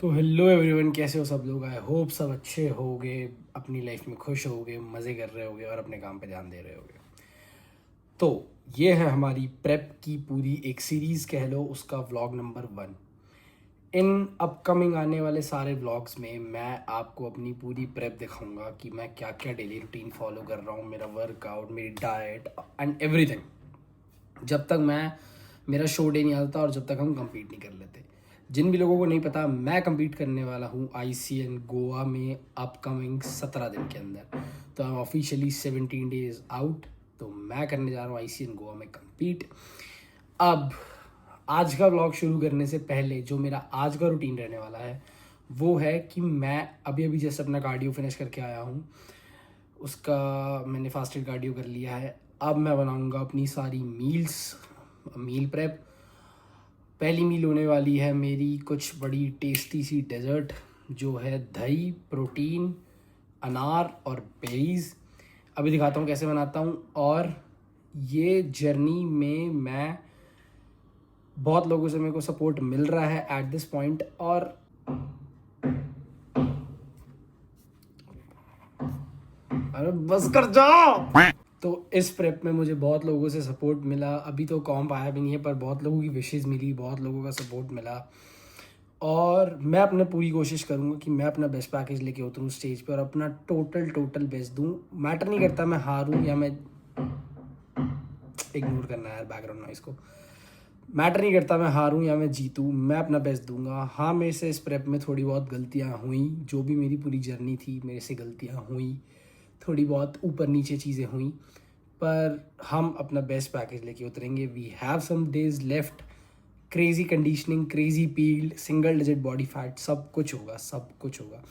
तो hello everyone, कैसे हो सब लोग। आई होप सब अच्छे होगे, अपनी लाइफ में खुश होगे, मज़े कर रहे होगे और अपने काम पे ध्यान दे रहे होगे। तो ये है हमारी प्रेप की पूरी एक सीरीज़ कह लो, उसका व्लॉग नंबर 1। इन अपकमिंग आने वाले सारे व्लॉग्स में मैं आपको अपनी पूरी प्रेप दिखाऊंगा कि मैं क्या क्या डेली रूटीन फॉलो कर रहा हूँ, मेरा वर्कआउट, मेरी डाइट एंड एवरीथिंग, जब तक मेरा शो डे नहीं आता और जब तक हम कंपीट नहीं कर लेते। जिन भी लोगों को नहीं पता, मैं कंपीट करने वाला हूँ ICN गोवा में अपकमिंग 17 दिन के अंदर। तो I am officially 17 days out. तो मैं करने जा रहा हूँ ICN गोवा में कंपीट। अब आज का व्लॉग शुरू करने से पहले जो मेरा आज का रूटीन रहने वाला है वो है कि मैं अभी जैसे अपना कार्डियो फिनिश करके आया हूँ, उसका मैंने फास्टेड कार्डियो कर लिया है। अब मैं बनाऊँगा अपनी सारी मील प्रेप। पहली मील होने वाली है मेरी कुछ बड़ी टेस्टी सी डेजर्ट, जो है दही, प्रोटीन, अनार और बेरीज। अभी दिखाता हूँ कैसे बनाता हूँ। और ये जर्नी में मैं बहुत लोगों से मेरे को सपोर्ट मिल रहा है एट दिस पॉइंट। और अरे बस कर जाओ। तो इस प्रेप में मुझे बहुत लोगों से सपोर्ट मिला। अभी तो कॉम्प आया भी नहीं है, पर बहुत लोगों की विशेज़ मिली, बहुत लोगों का सपोर्ट मिला। और मैं अपने पूरी कोशिश करूँगा कि मैं अपना बेस्ट पैकेज लेके उतरूँ स्टेज पे और अपना टोटल बेस्ट दूँ। मैटर नहीं करता मैं हारूँ या मैं इग्नोर करना है यार बैकग्राउंड नॉइस को। मैटर नहीं करता मैं हारूँ या मैं जीतूँ, मैं अपना बेस्ट दूंगा। हाँ, मेरे से इस प्रेप में थोड़ी बहुत गलतियाँ हुई, जो भी मेरी पूरी जर्नी थी मेरे से गलतियाँ हुई, थोड़ी बहुत ऊपर नीचे चीज़ें हुई, पर हम अपना बेस्ट पैकेज लेके उतरेंगे। We have some days left. Crazy conditioning, crazy peeled, single digit body fat, सब कुछ होगा।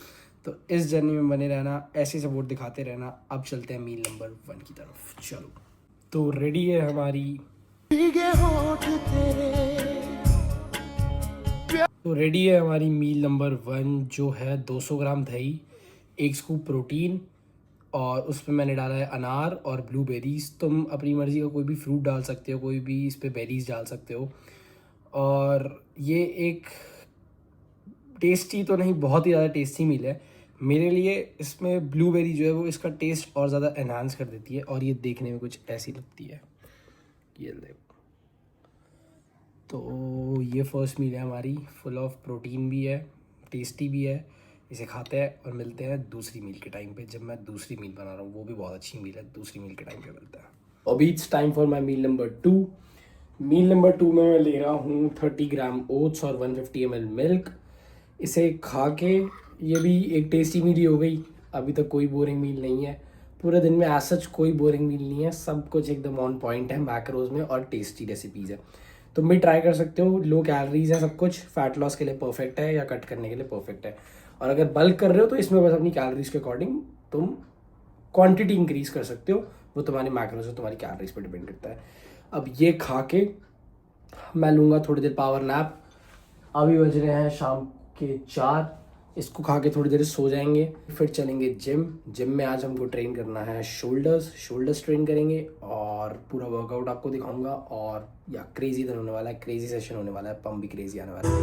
तो इस जर्नी में बने रहना, ऐसे सपोर्ट दिखाते रहना। अब चलते हैं मील नंबर 1 की तरफ। चलो, तो रेडी है हमारी मील नंबर 1, जो है 200 ग्राम दही, 1 स्कूप प्रोटीन, और उस पर मैंने डाला है अनार और ब्लूबेरीज। तुम अपनी मर्ज़ी का कोई भी फ्रूट डाल सकते हो, कोई भी इस पर बेरीज डाल सकते हो। और ये एक टेस्टी तो नहीं, बहुत ही ज़्यादा टेस्टी मील है मेरे लिए। इसमें ब्लूबेरी जो है वो इसका टेस्ट और ज़्यादा एनहांस कर देती है, और ये देखने में कुछ ऐसी लगती है। ये देखो, तो ये फर्स्ट मील है हमारी, फुल ऑफ प्रोटीन भी है, टेस्टी भी है। इसे खाते हैं और मिलते हैं दूसरी मील के टाइम पे, जब मैं दूसरी मील बना रहा हूँ। वो भी बहुत अच्छी मील है, दूसरी मील के टाइम पे मिलता है। अभी it's time for my meal number 2। Meal number 2 में मैं ले रहा हूँ 30 ग्राम ओट्स और 150 ml मिल्क। इसे खा के ये भी एक टेस्टी मील ही हो गई। अभी तक कोई बोरिंग मील नहीं है पूरे दिन में, एज सच कोई बोरिंग मील नहीं है। सब कुछ एकदम ऑन पॉइंट है मैक्रोज में, और टेस्टी रेसिपीज़ है। तुम भी ट्राई कर सकते हो। लो कैलोरीज है सब कुछ, फैट लॉस के लिए परफेक्ट है या कट करने के लिए परफेक्ट है। और अगर बल्क कर रहे हो तो इसमें बस अपनी कैलोरीज के अकॉर्डिंग तुम क्वांटिटी इंक्रीज कर सकते हो। वो तुम्हारी मैक्रोज और तुम्हारी कैलोरीज पर डिपेंड करता है। अब ये खा के मैं लूँगा थोड़ी देर पावर नैप। अभी बज रहे हैं शाम के 4। इसको खा के थोड़ी देर सो जाएंगे, फिर चलेंगे जिम में। आज हमको ट्रेन करना है शोल्डर्स ट्रेन करेंगे, और पूरा वर्कआउट आपको दिखाऊंगा। और या क्रेजी दिन होने वाला है, क्रेजी सेशन होने वाला है, पंप भी क्रेजी आने वाला है।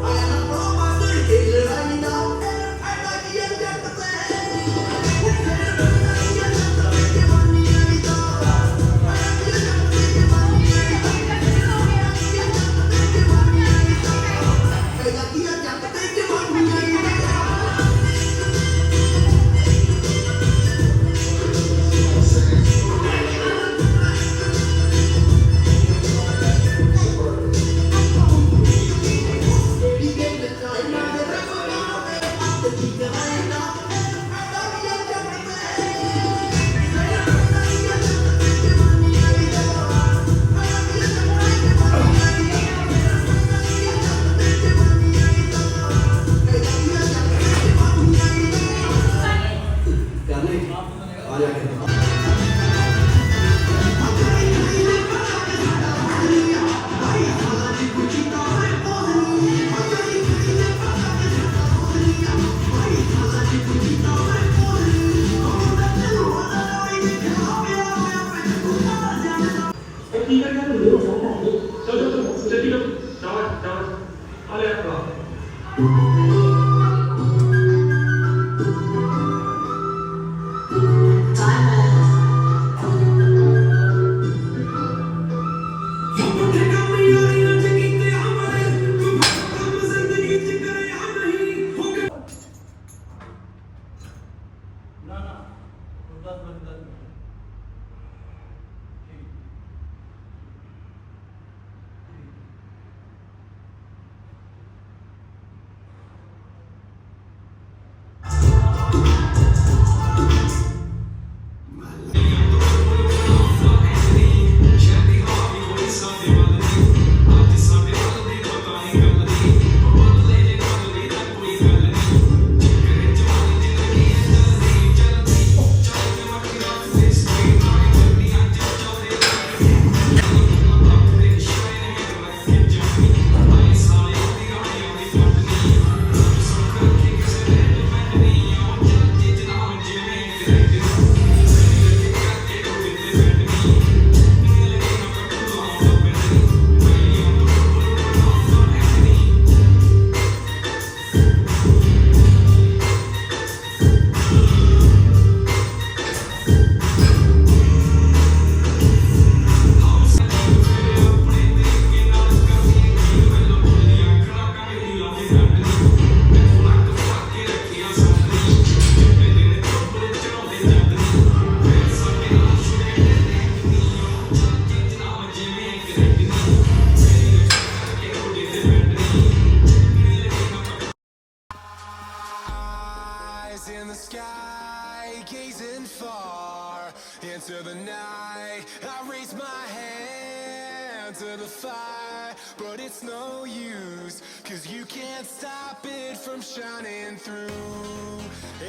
in the sky, gazing far into the night. I raise my hand to the fire, but it's no use, 'cause you can't stop it from shining through.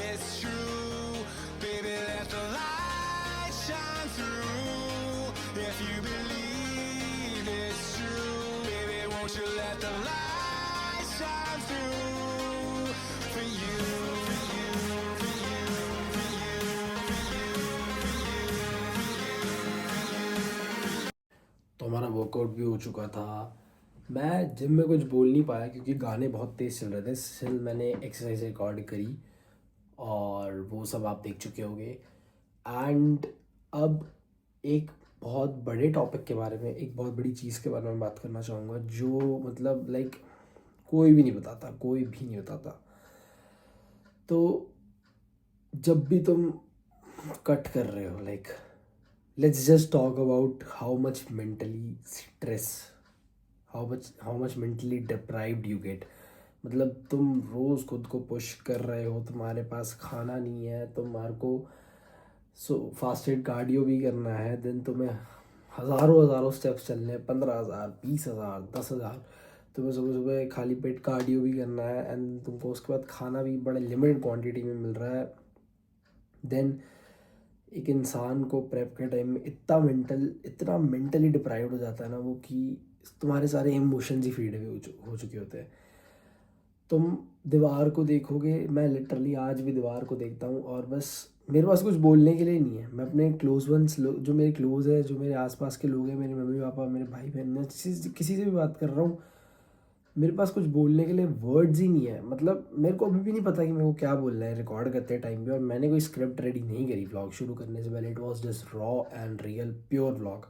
It's true, baby, let the light shine through. If you believe it's true, baby, won't you let the light shine through for you, for you, for you, for you, for you, for you. तो हमारा workout भी हो चुका था। मैं gym में कुछ बोल नहीं पाया क्योंकि गाने बहुत तेज़ चल रहे थे। स्टिल मैंने एक्सरसाइज रिकॉर्ड करी और वो सब आप देख चुके होंगे। एंड अब एक बहुत बड़े टॉपिक के बारे में, एक बहुत बड़ी चीज़ के बारे में बात करना चाहूँगा जो मतलब लाइक कोई भी नहीं बताता, कोई भी नहीं बताता। तो जब भी तुम कट कर रहे हो, like let's just talk about how much mentally stress, how much mentally deprived you get. मतलब तुम रोज़ खुद को पुश कर रहे हो, तुम्हारे पास खाना नहीं है, तुम्हारे को फास्टेड कार्डियो भी करना है, देन तुम्हें हज़ारों स्टेप्स चलने हैं, 15,000, 20,000, 10,000। तुम्हें सुबह सुबह खाली पेट कार्डियो भी करना है एंड तुमको उसके बाद खाना भी बड़े लिमिटेड क्वांटिटी में मिल रहा है। देन एक इंसान को प्रेप के टाइम में इतना मेंटली डिप्राइव्ड हो जाता है ना वो, कि तुम्हारे सारे इमोशंस ही फीड हो चुके होते हैं। तुम दीवार को देखोगे, मैं लिटरली आज भी दीवार को देखता हूँ और बस मेरे पास कुछ बोलने के लिए नहीं है। मैं अपने क्लोज वंस जो मेरे क्लोज है, जो मेरे आसपास के लोग हैं, मेरे मम्मी पापा, मेरे भाई बहन, मैं किसी से भी बात कर रहा हूँ, मेरे पास कुछ बोलने के लिए वर्ड्स ही नहीं है। मतलब मेरे को अभी भी नहीं पता कि मेरे को क्या बोलना है रिकॉर्ड करते टाइम पे। और मैंने कोई स्क्रिप्ट रेडी नहीं करी व्लॉग शुरू करने से पहले। It was just raw and real pure vlog.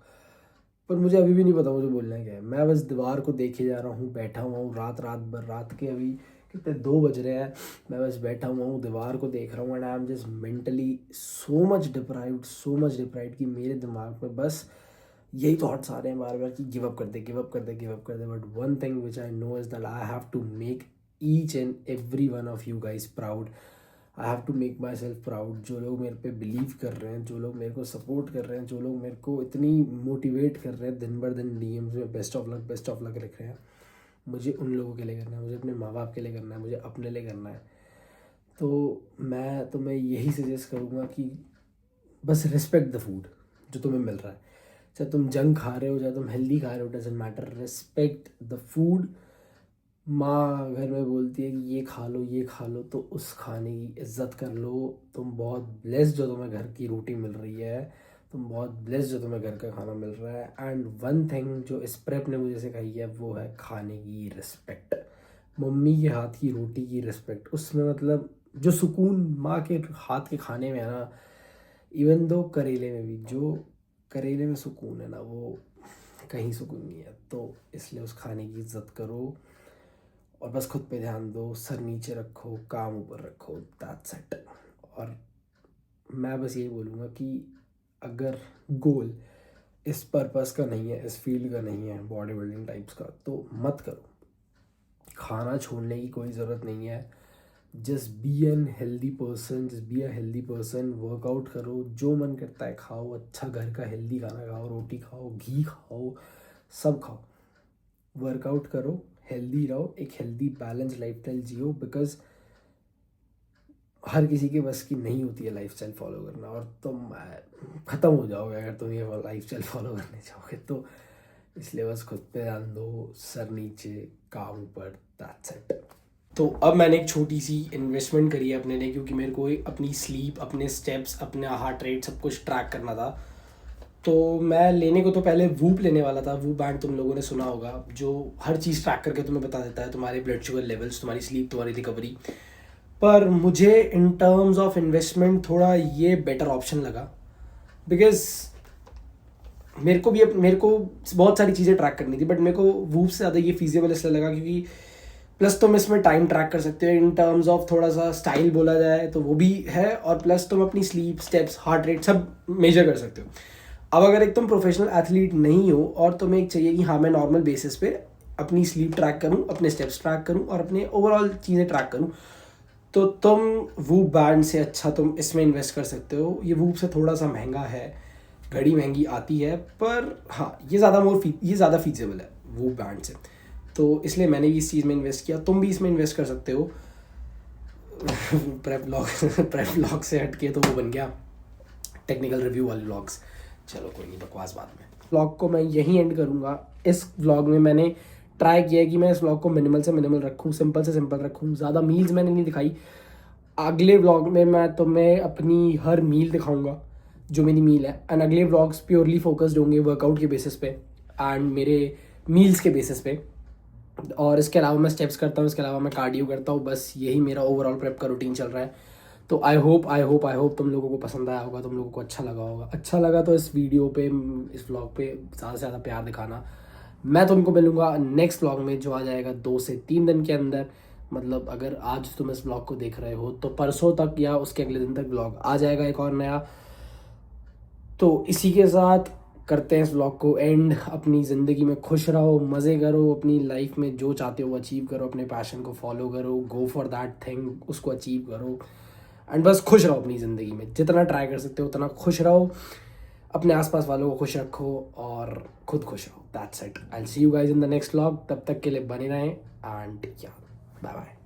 पर मुझे अभी भी नहीं पता मुझे बोलना है क्या है। मैं बस दीवार को देखे जा रहा हूँ, बैठा हुआ हूँ रात भर। रात के अभी कितने 2 बज रहे हैं, मैं बस बैठा हुआ हूँ, दीवार को देख रहा हूँ and I am just mentally so much deprived कि मेरे दिमाग में बस यही थॉट्स आ रहे हैं बार बार कि गिव अप कर दे। But one thing which I know is that I have to make each and every one of you guys proud. I have to make myself proud. जो लोग मेरे पे बिलीव कर रहे हैं, जो लोग मेरे को सपोर्ट कर रहे हैं, जो लोग मेरे को इतनी मोटिवेट कर रहे हैं दिन भर दिन DMs में बेस्ट ऑफ लक लिख रहे हैं, मुझे उन लोगों के लिए करना है, मुझे अपने माँ बाप के लिए करना है, मुझे अपने लिए करना है। तो मैं तुम्हें यही सजेस्ट करूँगा कि बस रिस्पेक्ट द फूड जो तुम्हें मिल रहा है। चाहे तुम जंक खा रहे हो, चाहे तुम हेल्दी खा रहे हो, doesn't matter, respect the food. माँ घर में बोलती है कि ये खा लो, तो उस खाने की इज़्ज़त कर लो। तुम बहुत ब्लेस्ड जो तुम्हें घर की रोटी मिल रही है, तुम बहुत ब्लेस्ड जो तुम्हें घर का खाना मिल रहा है। एंड वन थिंग जो इस प्रेप ने मुझे सिखाई है वो है खाने की रिस्पेक्ट। मम्मी के हाथ की रोटी की रिस्पेक्ट, उसमें मतलब जो सुकून माँ के हाथ के खाने में है ना, इवन दो करेले में भी जो करेले में सुकून है ना, वो कहीं सुकून नहीं है। तो इसलिए उस खाने की इज़्ज़त करो और बस खुद पे ध्यान दो, सर नीचे रखो, काम ऊपर रखो, दैट्स इट। और मैं बस यही बोलूँगा कि अगर गोल इस पर्पस का नहीं है, इस फील्ड का नहीं है, बॉडी बिल्डिंग टाइप्स का, तो मत करो। खाना छोड़ने की कोई ज़रूरत नहीं है। Just be N healthy person, workout करो, जो मन करता है खाओ, अच्छा घर का हेल्दी खाना खाओ, रोटी खाओ, घी खाओ, सब खाओ, वर्कआउट करो, हेल्दी रहो, एक हेल्दी बैलेंस लाइफस्टाइल जियो। बिकॉज हर किसी के बस की नहीं होती है लाइफस्टाइल फॉलो करना, और तुम ख़त्म हो जाओगे अगर तुम ये लाइफस्टाइल फॉलो करने जाओगे। तो इसलिए बस खुद पे ध्यान दो, सर नीचे, काम ऊपर, दैट्स इट। तो अब मैंने एक छोटी सी इन्वेस्टमेंट करी है अपने लिए, क्योंकि मेरे को अपनी स्लीप, अपने स्टेप्स, अपना हार्ट रेट सब कुछ ट्रैक करना था। तो मैं लेने को तो पहले वूप लेने वाला था। वूप बैंड तुम लोगों ने सुना होगा, जो हर चीज़ ट्रैक करके तुम्हें बता देता है, तुम्हारे ब्लड शुगर लेवल्स, तुम्हारी स्लीप, तुम्हारी रिकवरी। पर मुझे इन टर्म्स ऑफ इन्वेस्टमेंट थोड़ा ये बेटर ऑप्शन लगा, बिकॉज मेरे को बहुत सारी चीज़ें ट्रैक करनी थी, बट मेरे को वूप से ज़्यादा ये फीजिबल इसलिए लगा क्योंकि प्लस तुम इसमें टाइम ट्रैक कर सकते हो, इन टर्म्स ऑफ थोड़ा सा स्टाइल बोला जाए तो वो भी है, और प्लस तुम अपनी स्लीप, स्टेप्स, हार्ट रेट सब मेजर कर सकते हो। अब अगर एक तुम प्रोफेशनल एथलीट नहीं हो और तुम्हें एक चाहिए कि हाँ मैं नॉर्मल बेसिस पे अपनी स्लीप ट्रैक करूँ, अपने स्टेप्स ट्रैक करूँ और अपने ओवरऑल चीज़ें ट्रैक करूँ, तो तुम वूप बैंड से अच्छा तुम इसमें इन्वेस्ट कर सकते हो। ये वूप से थोड़ा सा महंगा है, घड़ी महंगी आती है, पर हाँ ये ज़्यादा फीजेबल है वूप बैंड से, तो इसलिए मैंने भी इस चीज़ में इन्वेस्ट किया। तुम भी इसमें इन्वेस्ट कर सकते हो। प्रेप व्लॉग से हट के तो वो बन गया टेक्निकल रिव्यू वाले व्लॉग्स। चलो कोई नहीं, बकवास बाद में। व्लॉग को मैं यहीं एंड करूँगा। इस व्लॉग में मैंने ट्राई किया है कि मैं इस व्लॉग को मिनिमल से मिनिमल रखूँ, सिंपल से सिंपल रखूँ, ज़्यादा मील्स मैंने नहीं दिखाई। अगले व्लॉग में मैं तुम्हें अपनी हर मील दिखाऊंगा जो मेरी मील है, एंड अगले व्लॉग्स प्योरली फोकस्ड होंगे वर्कआउट के बेसिस पे एंड मेरे मील्स के बेसिस पे। और इसके अलावा मैं स्टेप्स करता हूँ, इसके अलावा मैं कार्डियो करता हूँ, बस यही मेरा ओवरऑल प्रेप का रूटीन चल रहा है। तो आई होप तुम लोगों को पसंद आया होगा, तुम लोगों को अच्छा लगा होगा। अच्छा लगा तो इस वीडियो पे, इस व्लॉग पे ज़्यादा से ज़्यादा प्यार दिखाना। मैं तुमको मिलूँगा नेक्स्ट व्लॉग में जो आ जाएगा 2 से 3 दिन के अंदर। मतलब अगर आज तुम इस व्लॉग को देख रहे हो तो परसों तक या उसके अगले दिन तक व्लॉग आ जाएगा एक और नया। तो इसी के साथ करते हैं इस व्लॉग को एंड। अपनी ज़िंदगी में खुश रहो, मज़े करो, अपनी लाइफ में जो चाहते हो वो अचीव करो, अपने पैशन को फॉलो करो, गो फॉर दैट थिंग, उसको अचीव करो एंड बस खुश रहो अपनी ज़िंदगी में। जितना ट्राई कर सकते हो उतना खुश रहो, अपने आसपास वालों को खुश रखो और खुद खुश रहो। That's it. I will see you guys in the next vlog. तब तक के लिए बने रहें एंड या बाय बाय।